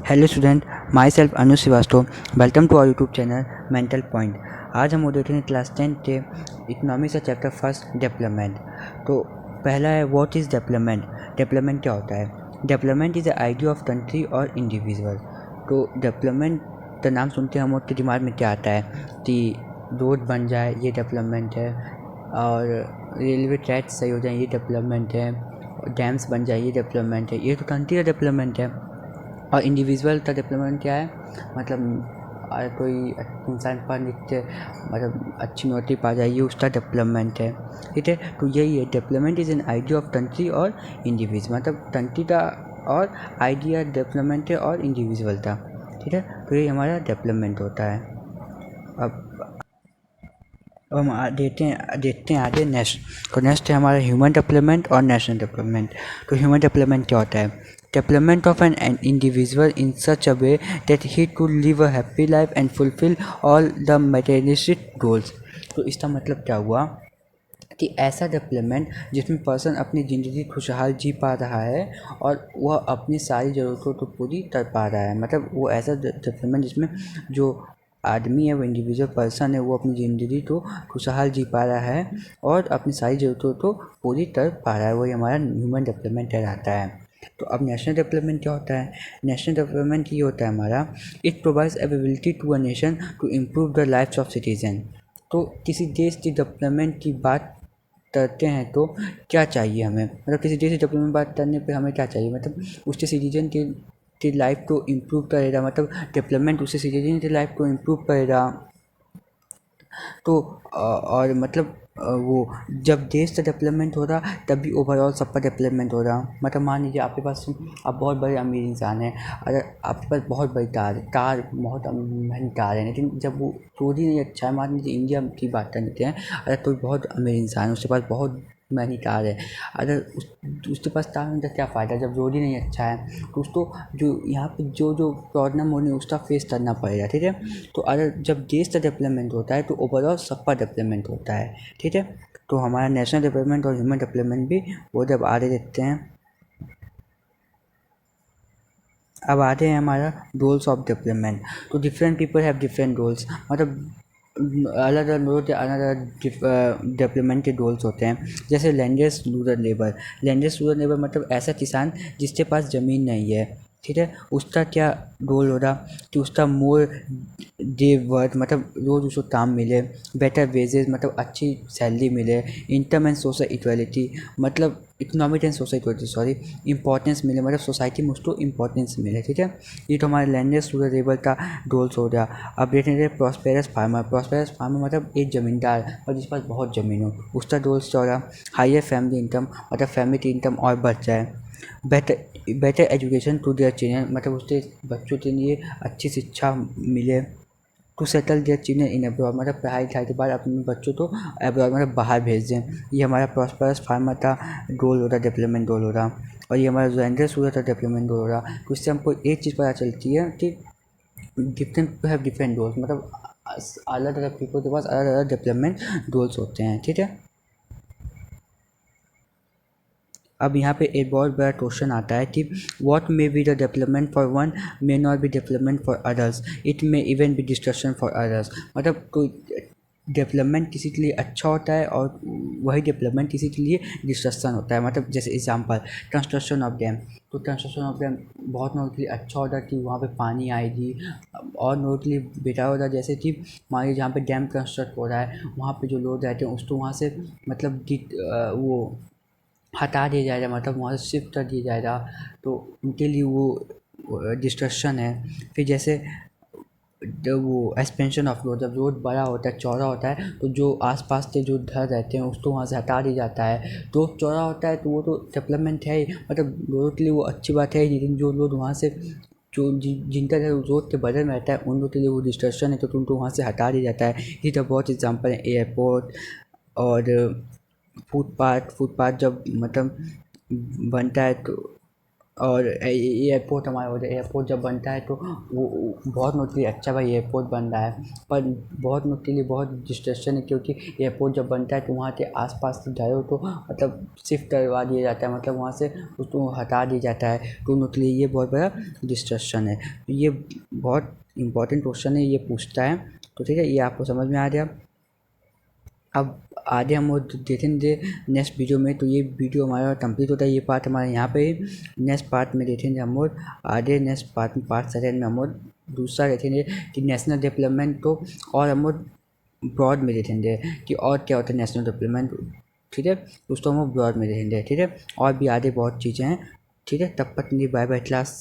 Hello student, myself Anuj Shrivastava. Welcome to our YouTube channel mental point. आज हम देखेंगे class 10 के इकोनॉमिक्स का चैप्टर फर्स्ट डेवलपमेंट। तो पहला है व्हाट इज़ डेवलपमेंट। डेवलपमेंट क्या होता है? Development is the idea of country और इंडिविजुअल। तो डेवलपमेंट का नाम सुनते हम के दिमाग में क्या आता है कि रोड बन जाए, ये डेवलपमेंट है, और रेलवे ट्रैक सही हो जाए, ये डेवलपमेंट है, डैम्स बन जाए, ये डेवलपमेंट है। ये तो कंट्री का डेवलपमेंट है। और इंडिविजुअल का डेवलपमेंट क्या है? मतलब कोई इंसान पढ़ लिख के मतलब अच्छी नौकरी पा जाए, ये उसका डेवलपमेंट है। ठीक है, तो यही है, development is an idea of country और इंडिविजुअल। मतलब कंट्री का और आइडिया डेवलपमेंट है और इंडिविजुअल का। ठीक है, तो ये हमारा डेवलपमेंट होता है। अब हम देखते हैं आगे नेक्स्ट। तो नेक्स्ट है हमारा ह्यूमन डेवलपमेंट और नेशनल डेवलपमेंट। तो ह्यूमन डेवलपमेंट क्या होता है? Development of an individual in such a way that he could live a happy life and fulfil all the materialistic goals. तो इसका मतलब क्या हुआ कि ऐसा डेवलपमेंट जिसमें पर्सन अपनी ज़िंदगी खुशहाल जी पा रहा है और वह अपनी सारी ज़रूरतों को पूरी कर पा रहा है। मतलब वो ऐसा डेवलपमेंट जिसमें जो आदमी है, वो इंडिविजुअल पर्सन है, वो अपनी ज़िंदगी को खुशहाल जी पा रहा है और अपनी सारी ज़रूरतों को पूरी कर पा रहा है। वही हमारा ह्यूमन डेवलपमेंट कहलाता है। तो अब नेशनल डेवलपमेंट क्या होता है? नेशनल डेवलपमेंट ये होता है हमारा, it provides ability to a nation to improve the lifes of citizen. तो किसी देश की डेवलपमेंट की बात करते हैं तो क्या चाहिए हमें? मतलब किसी देश की डेवलपमेंट बात करने पे हमें क्या चाहिए? मतलब उसके सिटीजन की लाइफ को इम्प्रूव करेगा। मतलब डेवलपमेंट उससे सिटीजन की लाइफ को इम्प्रूव करेगा। तो और मतलब वो जब देश का डेवलपमेंट हो रहा तभी ओवरऑल सबका डेवलपमेंट हो रहा। मतलब मान लीजिए आपके पास, आप बहुत बड़े अमीर इंसान हैं, अगर आपके पास बहुत बड़ी कार बहुत महंगी कार है, लेकिन जब वो रोड ही नहीं अच्छा है, मान लीजिए इंडिया की बात कर लेते हैं, अगर कोई बहुत अमीर इंसान है, उसके पास बहुत महंगी कार है, अगर उसके पास कार होने का क्या फ़ायदा जब रोड ही नहीं अच्छा है? तो उसको जो यहाँ पे जो जो प्रॉब्लम होनी है उसका फेस करना पड़ेगा। ठीक है, तो अगर जब देश का डेवलपमेंट होता है तो ओवरऑल सबका डेवलपमेंट होता है। ठीक है, तो हमारा नेशनल डेवलपमेंट और ह्यूमन डेवलपमेंट भी वो जब आगे देखते हैं। अब आते हैं हमारा गोल्स ऑफ डेवलपमेंट। तो different people have different goals. मतलब अलग अलग लोगों के अलग अलग डेवलपमेंट के गोल्स होते हैं। जैसे landless rural labour. Landless rural labour मतलब ऐसा किसान जिसके पास ज़मीन नहीं है। ठीक है, उसका क्या गोल हो रहा कि उसका मोर डे वर्क, मतलब रोज़ उसको काम मिले, बेटर वेजेस मतलब अच्छी सैलरी मिले, इनकम एंड सोशल इक्वलिटी मतलब economic and social equality sorry importance मिले, मतलब सोसाइटी में उसको इंपॉर्टेंस मिले। ठीक है, ये तो हमारे लैंडलेस रूरल लेबर का गोल्स हो गया। अब देखेंगे प्रॉस्पेरस फार्मर। प्रॉस्पेरस फार्मर मतलब एक ज़मींदार और जिसके पास बहुत ज़मीन हो, उसका गोल्स क्या हो रहा? हायर फैमिली इनकम, मतलब फैमिली की इनकम और बढ़ जाए। Better education to their children, मतलब उसके बच्चों के लिए अच्छी शिक्षा मिले। To settle their children in abroad, मतलब पढ़ाई लिखाई के बाद अपने बच्चों को अब्रॉड मतलब बाहर भेज दें। ये हमारा प्रॉस्परस फार्मर का गोल हो रहा, डेवलपमेंट गोल हो रहा। और ये हमारा जो एंड्रेस हुआ था डेवलपमेंट गोल हो रहा। तो इससे हमको एक चीज़ पता चलती है कि different people have different goals, मतलब अलग अलग पीपल के पास अलग अलग डेवलपमेंट गोल्स होते हैं। ठीक है, अब यहाँ पे एक बहुत बड़ा क्वेश्चन आता है कि what may be the development for one may not be development for others, it may even be destruction for others. मतलब कोई डेवलपमेंट किसी के लिए अच्छा होता है और वही डेवलपमेंट किसी के लिए डिस्ट्रक्शन होता है। मतलब जैसे एग्जांपल कंस्ट्रक्शन ऑफ डैम। तो कंस्ट्रक्शन ऑफ डैम बहुत लोगों के लिए अच्छा होता है कि वहाँ पे पानी आएगी, और लोगों के लिए बेकार होता है जैसे कि मान लीजिए जहाँ पे डैम कंस्ट्रक्ट हो रहा है वहाँ पे जो लोग रहते हैं उसको वहाँ से मतलब वो हटा दिया जाएगा, मतलब वहाँ से शिफ्ट कर दिया जाएगा, तो उनके लिए वो डिस्ट्रक्शन है। फिर जैसे जब वो एक्सपेंशन ऑफ रोड, जब रोड बड़ा होता है, चौड़ा होता है, तो जो आसपास के जो घर रहते हैं उसको वहाँ से हटा दिया जाता है। तो चौड़ा होता है तो वो तो डेवलपमेंट है ही, मतलब लोगों के लिए वो अच्छी बात है, लेकिन जो लोग वहाँ से जो जिनका घर रोड के बगल में रहता है उन लोग के लिए वो डिस्ट्रक्शन है, तो उनको वहाँ से हटा दिया जाता है। ये तो बहुत एग्जाम्पल है एयरपोर्ट और फुटपाथ। फुटपाथ जब मतलब बनता है तो और एयरपोर्ट हमारा हो जाए। एयरपोर्ट जब बनता है तो वो बहुत लोग के लिए अच्छा भाई एयरपोर्ट बन रहा है, पर बहुत लोग के लिए बहुत डिस्ट्रैक्शन है, क्योंकि एयरपोर्ट जब बनता है तो वहाँ के आसपास के घरों को मतलब शिफ्ट करवा दिया जाता है, मतलब वहाँ से उसको हटा दिया जाता है, तो उन लोग के लिए ये बहुत बड़ा डिस्ट्रैक्शन है। ये बहुत इंपॉर्टेंट क्वेश्चन है, ये पूछता है। तो ठीक है, ये आपको समझ में आ गया। अब आगे हम वो देखेंगे नेक्स्ट वीडियो में। तो ये वीडियो हमारा कंप्लीट होता है, ये पार्ट हमारे यहाँ पे। नेक्स्ट पार्ट में देखेंगे हम लोग आगे, नेक्स्ट पार्ट में पार्ट सेकेंड में हम लोग दूसरा देखेंगे कि नेशनल डेवलपमेंट को, और हम लोग ब्रॉड में देखेंगे कि और क्या होता है नेशनल डेवलपमेंट। ठीक है, उसको हम लोग ब्रॉड में देखेंगे। ठीक है, और भी आगे बहुत चीज़ें हैं। ठीक है, तब तक के लिए बाय बाय क्लास।